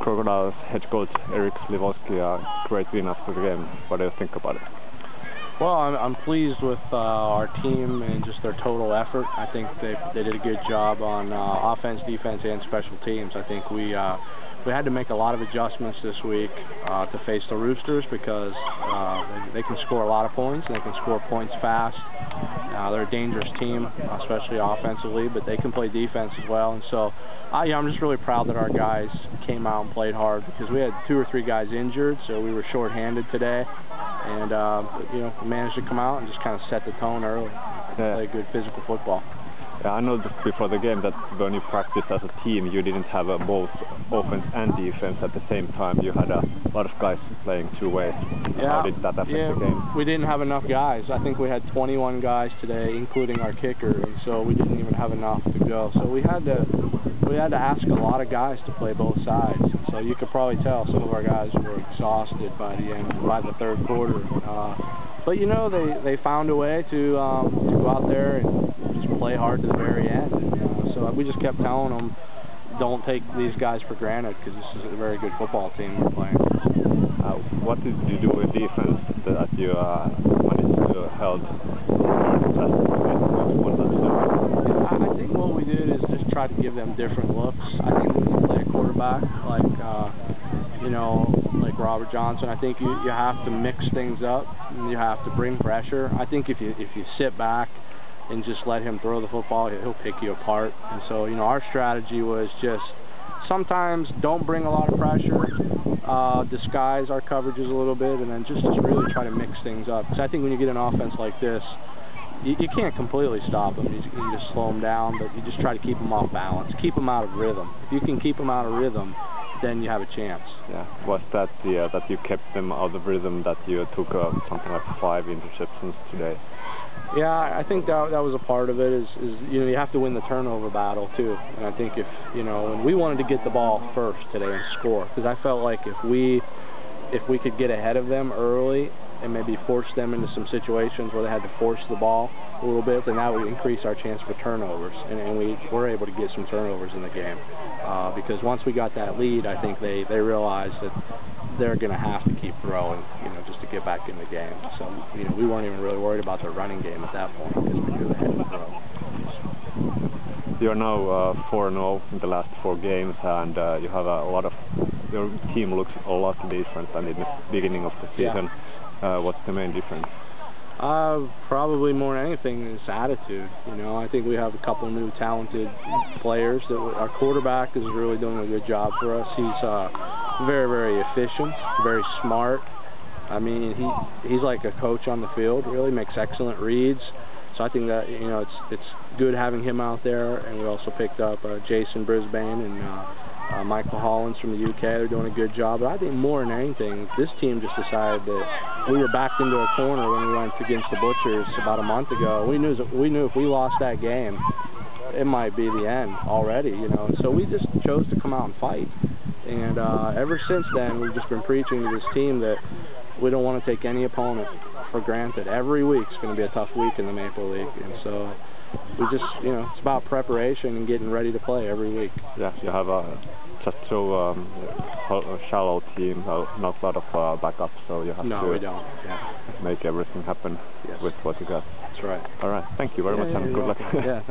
Crocodiles head coach Eric Slivoskeyn, great win after the game. What do you think about it? Well, I'm pleased with our team and just their total effort. I think they did a good job on offense, defense, and special teams. I think we had to make a lot of adjustments this week to face the Roosters because they can score a lot of points and they can score points fast. They're a dangerous team, especially offensively, but they can play defense as well. And so I'm just really proud that our guys came out and played hard because we had 2 or 3 guys injured, so we were short-handed today. And we managed to come out and just kind of set the tone early, play good physical football. Yeah, I noticed before the game that when you practiced as a team, you didn't have both offense and defense at the same time. You had a lot of guys playing 2 ways. Yeah, how did that affect the game? We didn't have enough guys. I think we had 21 guys today, including our kicker, and so we didn't even have enough to go. So we had to ask a lot of guys to play both sides. So you could probably tell some of our guys were exhausted by the third quarter. But they found a way to go out there and just play hard to the very end. And, so we just kept telling them, don't take these guys for granted because this is a very good football team we're playing. What did you do with defense that you managed to hold? I think what we did is just try to give them different looks. I think when you play a quarterback like Robert Johnson, I think you have to mix things up and you have to bring pressure. I think if you sit back and just let him throw the football, he'll pick you apart. And so our strategy was just sometimes don't bring a lot of pressure, disguise our coverages a little bit, and then just really try to mix things up. Because I think when you get an offense like this, you can't completely stop them. You can just slow them down, but you just try to keep them off balance, keep them out of rhythm. If you can keep them out of rhythm, then you have a chance. Yeah. Was that that you kept them out of rhythm, that you took something like 5 interceptions today? Yeah, I think that was a part of it. Is you have to win the turnover battle too. And I think and we wanted to get the ball first today and score, because I felt like if we could get ahead of them early and maybe force them into some situations where they had to force the ball a little bit, then that would increase our chance for turnovers. And we were able to get some turnovers in the game because once we got that lead, I think they realized that they're going to have to keep throwing, just to get back in the game. So, we weren't even really worried about the running game at that point because we knew they had to throw. You're now 4-0 in the last 4 games, and you have your team looks a lot different than in the beginning of the season. Yeah. What's the main difference? Probably more than anything is attitude. I think we have a couple new talented players. Our quarterback is really doing a good job for us. He's very, very efficient, very smart. I mean, he's like a coach on the field. Really makes excellent reads. So I think that it's good having him out there. And we also picked up Jason Brisbane and Michael Hollins from the UK. They're doing a good job. But I think more than anything, this team just decided that we were backed into a corner when we went against the Butchers about a month ago. We knew if we lost that game, it might be the end already. So we just chose to come out and fight. And ever since then, we've just been preaching to this team that we don't want to take any opponent for granted. Every week's going to be a tough week in the Maple League, and so we just, it's about preparation and getting ready to play every week. Yeah, you have just so shallow team, not a lot of backup, so you have we don't. make everything happen with what you got. That's right. All right, thank you very much, and good luck. Yeah, thanks.